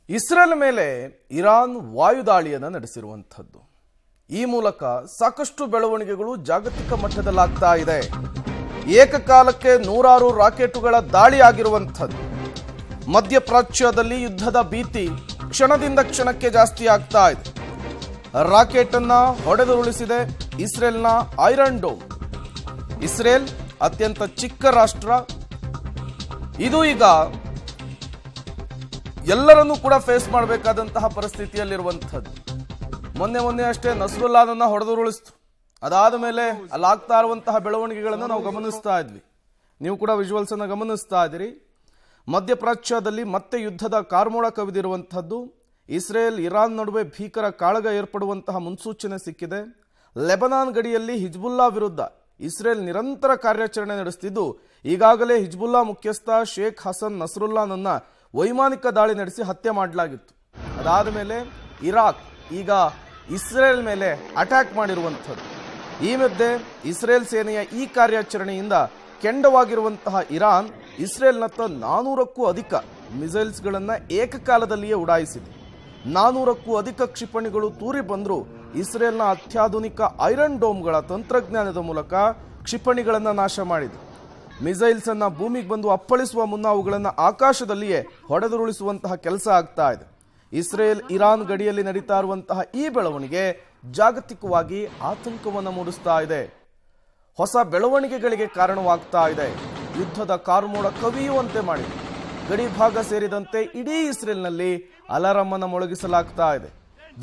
Israel ಮೇಲೆ Iran ವಾಯುದಾಳಿಯನ್ನು ನಡೆಸಿರುವಂಥದ್ದು. ಈ ಮೂಲಕ ಸಾಕಷ್ಟು ಬೆಳವಣಿಗೆಗಳು ಜಾಗತಿಕ ಮಟ್ಟದಲ್ಲಾಗ್ತಾ ಇದೆ. ಏಕಕಾಲಕ್ಕೆ ನೂರಾರು ರಾಕೆಟುಗಳ ದಾಳಿ ಆಗಿರುವಂಥದ್ದು. ಮಧ್ಯಪ್ರಾಚ್ಯದಲ್ಲಿ ಯುದ್ಧದ ಭೀತಿ ಕ್ಷಣದಿಂದ ಕ್ಷಣಕ್ಕೆ ಜಾಸ್ತಿ ಆಗ್ತಾ ಇದೆ. ರಾಕೆಟ್ ಅನ್ನ ಹೊಡೆದುರುಳಿಸಿದೆ ಇಸ್ರೇಲ್ನ ಐರನ್ ಡೋಮ್. ಇಸ್ರೇಲ್ ಅತ್ಯಂತ ಚಿಕ್ಕ ರಾಷ್ಟ್ರ. ಇದು ಈಗ ಎಲ್ಲರನ್ನೂ ಕೂಡ ಫೇಸ್ ಮಾಡಬೇಕಾದಂತಹ ಪರಿಸ್ಥಿತಿಯಲ್ಲಿರುವಂಥದ್ದು. ಮೊನ್ನೆ ಅಷ್ಟೇ ನಸ್ರುಲ್ಲಾನನ್ನ ಹೊಡೆದುರುಳಿಸ್ತು. ಅದಾದ ಮೇಲೆ ಅಲ್ಲಾಗ್ತಾ ಇರುವಂತಹ ಬೆಳವಣಿಗೆಗಳನ್ನು ನಾವು ಗಮನಿಸ್ತಾ ಇದ್ವಿ. ನೀವು ಕೂಡ ವಿಜುವಲ್ಸ್ ಅನ್ನು ಗಮನಿಸ್ತಾ ಇದ್ದೀರಿ. ಮಧ್ಯಪ್ರಾಚ್ಯದಲ್ಲಿ ಮತ್ತೆ ಯುದ್ಧದ ಕಾರ್ಮೋಡ ಕವಿದಿರುವಂಥದ್ದು. ಇಸ್ರೇಲ್ ಇರಾನ್ ನಡುವೆ ಭೀಕರ ಕಾಳಗ ಏರ್ಪಡುವಂತಹ ಮುನ್ಸೂಚನೆ ಸಿಕ್ಕಿದೆ. ಲೆಬನಾನ್ ಗಡಿಯಲ್ಲಿ ಹಿಜ್ಬುಲ್ಲಾ ವಿರುದ್ಧ ಇಸ್ರೇಲ್ ನಿರಂತರ ಕಾರ್ಯಾಚರಣೆ ನಡೆಸುತ್ತಿದ್ದು, ಈಗಾಗಲೇ ಹಿಜ್ಬುಲ್ಲಾ ಮುಖ್ಯಸ್ಥ ಶೇಖ್ ಹಸನ್ ನಸ್ರುಲ್ಲಾನನ್ನ ವೈಮಾನಿಕ ದಾಳಿ ನಡೆಸಿ ಹತ್ಯೆ ಮಾಡಲಾಗಿತ್ತು. ಅದಾದ ಮೇಲೆ ಇರಾಕ್ ಈಗ ಇಸ್ರೇಲ್ ಮೇಲೆ ಅಟ್ಯಾಕ್ ಮಾಡಿರುವಂಥದ್ದು. ಈ ಮಧ್ಯೆ ಇಸ್ರೇಲ್ ಸೇನೆಯ ಈ ಕಾರ್ಯಾಚರಣೆಯಿಂದ ಕೆಂಡವಾಗಿರುವಂತಹ ಇರಾನ್ ಇಸ್ರೇಲ್ನತ್ತ 400ಕ್ಕೂ ಅಧಿಕ ಮಿಸೈಲ್ಸ್ಗಳನ್ನು ಏಕಕಾಲದಲ್ಲಿಯೇ ಉಡಾಯಿಸಿದೆ. 400ಕ್ಕೂ ಅಧಿಕ ಕ್ಷಿಪಣಿಗಳು ತೂರಿ ಬಂದರೂ ಇಸ್ರೇಲ್ನ ಅತ್ಯಾಧುನಿಕ ಐರನ್ ಡೋಮ್ಗಳ ತಂತ್ರಜ್ಞಾನದ ಮೂಲಕ ಕ್ಷಿಪಣಿಗಳನ್ನು ನಾಶ ಮಾಡಿದೆ. ಮಿಸೈಲ್ಸ್ ಅನ್ನ ಭೂಮಿಗೆ ಬಂದು ಅಪ್ಪಳಿಸುವ ಮುನ್ನ ಅವುಗಳನ್ನು ಆಕಾಶದಲ್ಲಿಯೇ ಹೊಡೆದುರುಳಿಸುವಂತಹ ಕೆಲಸ ಆಗ್ತಾ ಇದೆ. ಇಸ್ರೇಲ್ ಇರಾನ್ ಗಡಿಯಲ್ಲಿ ನಡೀತಾ ಇರುವಂತಹ ಈ ಬೆಳವಣಿಗೆ ಜಾಗತಿಕವಾಗಿ ಆತಂಕವನ್ನು ಮೂಡಿಸ್ತಾ ಇದೆ. ಹೊಸ ಬೆಳವಣಿಗೆಗಳಿಗೆ ಕಾರಣವಾಗ್ತಾ ಇದೆ. ಯುದ್ಧದ ಕಾರ್ಮೋಡ ಕವಿಯುವಂತೆ ಮಾಡಿದೆ. ಗಡಿ ಭಾಗ ಸೇರಿದಂತೆ ಇಡೀ ಇಸ್ರೇಲ್ನಲ್ಲಿ ಅಲಾರಂ ಅನ್ನು ಮೊಳಗಿಸಲಾಗ್ತಾ ಇದೆ.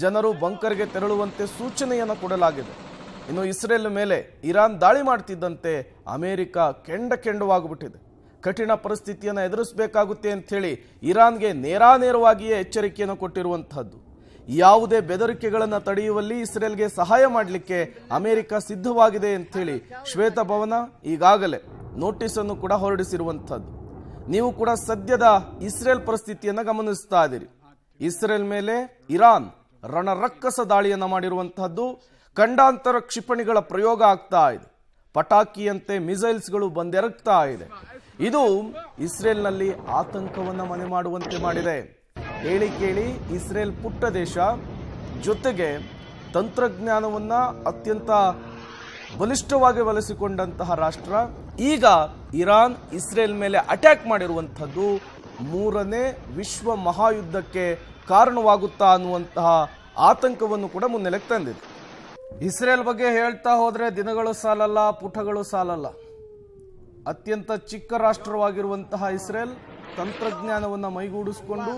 ಜನರು ಬಂಕರ್ಗೆ ತೆರಳುವಂತೆ ಸೂಚನೆಯನ್ನು ಕೊಡಲಾಗಿದೆ. ಇನ್ನು ಇಸ್ರೇಲ್ ಮೇಲೆ ಇರಾನ್ ದಾಳಿ ಮಾಡ್ತಿದ್ದಂತೆ ಅಮೆರಿಕ ಕೆಂಡವಾಗಿಬಿಟ್ಟಿದೆ. ಕಠಿಣ ಪರಿಸ್ಥಿತಿಯನ್ನು ಎದುರಿಸಬೇಕಾಗುತ್ತೆ ಅಂಥೇಳಿ ಇರಾನ್ಗೆ ನೇರಾನೇರವಾಗಿಯೇ ಎಚ್ಚರಿಕೆಯನ್ನು ಕೊಟ್ಟಿರುವಂತಹದ್ದು. ಯಾವುದೇ ಬೆದರಿಕೆಗಳನ್ನು ತಡೆಯುವಲ್ಲಿ ಇಸ್ರೇಲ್ಗೆ ಸಹಾಯ ಮಾಡಲಿಕ್ಕೆ ಅಮೆರಿಕ ಸಿದ್ಧವಾಗಿದೆ ಅಂಥೇಳಿ ಶ್ವೇತಭವನ ಈಗಾಗಲೇ ನೋಟಿಸ್ ಅನ್ನು ಕೂಡ ಹೊರಡಿಸಿರುವಂಥದ್ದು. ನೀವು ಕೂಡ ಸದ್ಯದ ಇಸ್ರೇಲ್ ಪರಿಸ್ಥಿತಿಯನ್ನು ಗಮನಿಸ್ತಾ ಇದ್ದೀರಿ. ಇಸ್ರೇಲ್ ಮೇಲೆ ಇರಾನ್ ರಣರಕ್ಕಸ ದಾಳಿಯನ್ನು ಮಾಡಿರುವಂತಹದ್ದು. ಖಂಡಾಂತರ ಕ್ಷಿಪಣಿಗಳ ಪ್ರಯೋಗ ಆಗ್ತಾ ಇದೆ. ಪಟಾಕಿಯಂತೆ ಮಿಸೈಲ್ಸ್ಗಳು ಬಂದೆರಗ್ತಾ ಇದೆ. ಇದು ಇಸ್ರೇಲ್ನಲ್ಲಿ ಆತಂಕವನ್ನು ಮನೆ ಮಾಡುವಂತೆ ಮಾಡಿದೆ. ಹೇಳಿ ಕೇಳಿ ಇಸ್ರೇಲ್ ಪುಟ್ಟ ದೇಶ, ಜೊತೆಗೆ ತಂತ್ರಜ್ಞಾನವನ್ನ ಅತ್ಯಂತ ಬಲಿಷ್ಠವಾಗಿ ಬಳಸಿಕೊಂಡಂತಹ ರಾಷ್ಟ್ರ. ಈಗ ಇರಾನ್ ಇಸ್ರೇಲ್ ಮೇಲೆ ಅಟ್ಯಾಕ್ ಮಾಡಿರುವಂಥದ್ದು 3ನೇ ವಿಶ್ವ ಮಹಾಯುದ್ಧಕ್ಕೆ ಕಾರಣವಾಗುತ್ತಾ ಅನ್ನುವಂತಹ ಆತಂಕವನ್ನು ಕೂಡ ಮುನ್ನೆಲೆಗೆ ತಂದಿದೆ. ಇಸ್ರೇಲ್ ಬಗ್ಗೆ ಹೇಳ್ತಾ ಹೋದ್ರೆ ದಿನಗಳು ಸಾಲಲ್ಲ, ಪುಟಗಳು ಸಾಲಲ್ಲ. ಅತ್ಯಂತ ಚಿಕ್ಕ ರಾಷ್ಟ್ರವಾಗಿರುವಂತಹ ಇಸ್ರೇಲ್ ತಂತ್ರಜ್ಞಾನವನ್ನು ಮೈಗೂಡಿಸಿಕೊಂಡು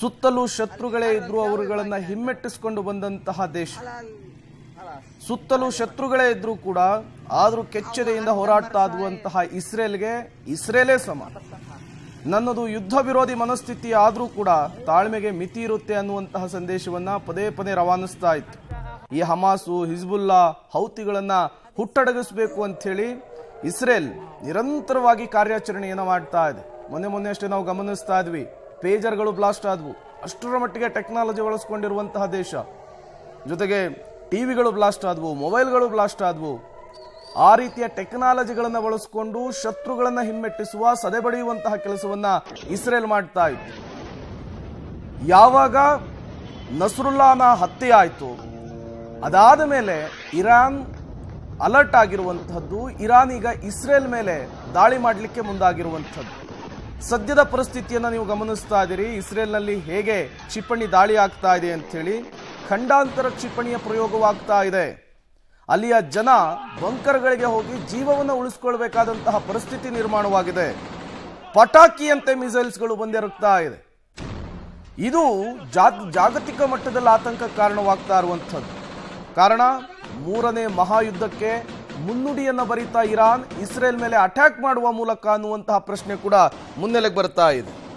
ಸುತ್ತಲೂ ಶತ್ರುಗಳೇ ಇದ್ರೂ ಅವರುಗಳನ್ನ ಹಿಮ್ಮೆಟ್ಟಿಸಿಕೊಂಡು ಬಂದಂತಹ ದೇಶ. ಸುತ್ತಲೂ ಶತ್ರುಗಳೇ ಇದ್ರೂ ಕೂಡ ಆದರೂ ಕೆಚ್ಚೆದೆಯಿಂದ ಹೋರಾಡ್ತಾ ಇರುವಂತಹ ಇಸ್ರೇಲೇ ಸಮಾನ. ನನ್ನದು ಯುದ್ಧ ವಿರೋಧಿ ಮನಸ್ಥಿತಿ ಆದರೂ ಕೂಡ ತಾಳ್ಮೆಗೆ ಮಿತಿ ಇರುತ್ತೆ ಅನ್ನುವಂತಹ ಸಂದೇಶವನ್ನ ಪದೇ ಪದೇ ರವಾನಿಸ್ತಾ ಇತ್ತು. ಈ ಹಮಾಸು, ಹಿಜ್ಬುಲ್ಲಾ, ಹೌತಿಗಳನ್ನ ಹುಟ್ಟಡಗಿಸಬೇಕು ಅಂಥೇಳಿ ಇಸ್ರೇಲ್ ನಿರಂತರವಾಗಿ ಕಾರ್ಯಾಚರಣೆಯನ್ನು ಮಾಡ್ತಾ ಇದೆ. ಮೊನ್ನೆ ಅಷ್ಟೇ ನಾವು ಗಮನಿಸ್ತಾ ಇದ್ವಿ, ಪೇಜರ್ಗಳು ಬ್ಲಾಸ್ಟ್ ಆದವು. ಅಷ್ಟರ ಮಟ್ಟಿಗೆ ಟೆಕ್ನಾಲಜಿ ಬಳಸ್ಕೊಂಡಿರುವಂತಹ ದೇಶ. ಜೊತೆಗೆ ಟಿವಿಗಳು ಬ್ಲಾಸ್ಟ್ ಆದವು, ಮೊಬೈಲ್ಗಳು ಬ್ಲಾಸ್ಟ್ ಆದವು. ಆ ರೀತಿಯ ಟೆಕ್ನಾಲಜಿಗಳನ್ನು ಬಳಸಿಕೊಂಡು ಶತ್ರುಗಳನ್ನು ಹಿಮ್ಮೆಟ್ಟಿಸುವ, ಸದೆಬಡಿಯುವಂತಹ ಕೆಲಸವನ್ನ ಇಸ್ರೇಲ್ ಮಾಡ್ತಾ ಇತ್ತು. ಯಾವಾಗ ನಸ್ರುಲ್ಲಾನ ಹತ್ಯೆ ಆಯಿತು, ಅದಾದ ಮೇಲೆ ಇರಾನ್ ಅಲರ್ಟ್ ಆಗಿರುವಂತಹದ್ದು. ಇರಾನ್ ಈಗ ಇಸ್ರೇಲ್ ಮೇಲೆ ದಾಳಿ ಮಾಡಲಿಕ್ಕೆ ಮುಂದಾಗಿರುವಂಥದ್ದು. ಸದ್ಯದ ಪರಿಸ್ಥಿತಿಯನ್ನು ನೀವು ಗಮನಿಸ್ತಾ ಇದ್ದೀರಿ. ಇಸ್ರೇಲ್ನಲ್ಲಿ ಹೇಗೆ ಕ್ಷಿಪಣಿ ದಾಳಿ ಆಗ್ತಾ ಇದೆ ಅಂಥೇಳಿ. ಖಂಡಾಂತರ ಕ್ಷಿಪಣಿಯ ಪ್ರಯೋಗವಾಗ್ತಾ ಇದೆ. ಅಲ್ಲಿಯ ಜನ ಬಂಕರ್ಗಳಿಗೆ ಹೋಗಿ ಜೀವವನ್ನು ಉಳಿಸ್ಕೊಳ್ಬೇಕಾದಂತಹ ಪರಿಸ್ಥಿತಿ ನಿರ್ಮಾಣವಾಗಿದೆ. ಪಟಾಕಿಯಂತೆ ಮಿಸೈಲ್ಸ್ಗಳು ಬಂದೆರಗ್ತಾ ಇದೆ. ಇದು ಜಾಗತಿಕ ಮಟ್ಟದಲ್ಲಿ ಆತಂಕ ಕಾರಣವಾಗ್ತಾ ಇರುವಂಥದ್ದು. ಕಾರಣ 3ನೇ ಮಹಾಯುದ್ಧಕ್ಕೆ ಮುನ್ನುಡಿಯನ್ನು ಬರೀತಾ ಇರಾನ್ ಇಸ್ರೇಲ್ ಮೇಲೆ ಅಟ್ಯಾಕ್ ಮಾಡುವ ಮೂಲಕ ಅನ್ನುವಂತಹ ಪ್ರಶ್ನೆ ಕೂಡ ಮುನ್ನೆಲೆಗೆ ಬರ್ತಾ ಇದೆ.